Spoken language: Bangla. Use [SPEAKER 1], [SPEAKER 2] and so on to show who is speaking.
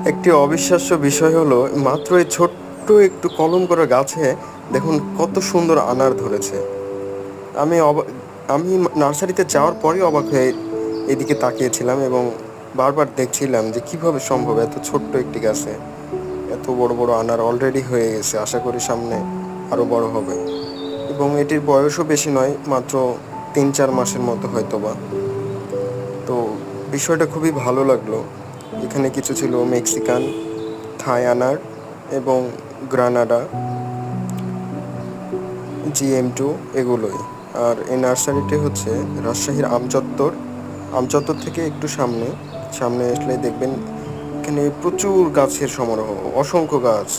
[SPEAKER 1] একটি অবিশ্বাস্য বিষয় হলো মাত্র এই ছোট্ট একটু কলম করা গাছে দেখুন কত সুন্দর আনার ধরেছে। আমি অবা আমি নার্সারিতে যাওয়ার পরেই অবাক হয়ে এদিকে তাকিয়েছিলাম এবং বারবার দেখছিলাম যে কিভাবে সম্ভব এত ছোট্ট একটি গাছে এত বড় বড় আনার অলরেডি হয়ে গেছে। আশা করি সামনে আরও বড় হবে এবং এটির বয়সও বেশি নয়, মাত্র ৩-৪ মাসের মতো হয়তোবা। তো বিষয়টা খুবই ভালো লাগলো। এখানে কিছু ছিল মেক্সিকান, থাই আনার এবং গ্রানাডা GM2 এগুলোই। আর এই নার্সারিটি হচ্ছে রাজশাহীর আমচত্বর থেকে একটু সামনে আসলে দেখবেন এখানে প্রচুর গাছের সমারোহ, অসংখ্য গাছ,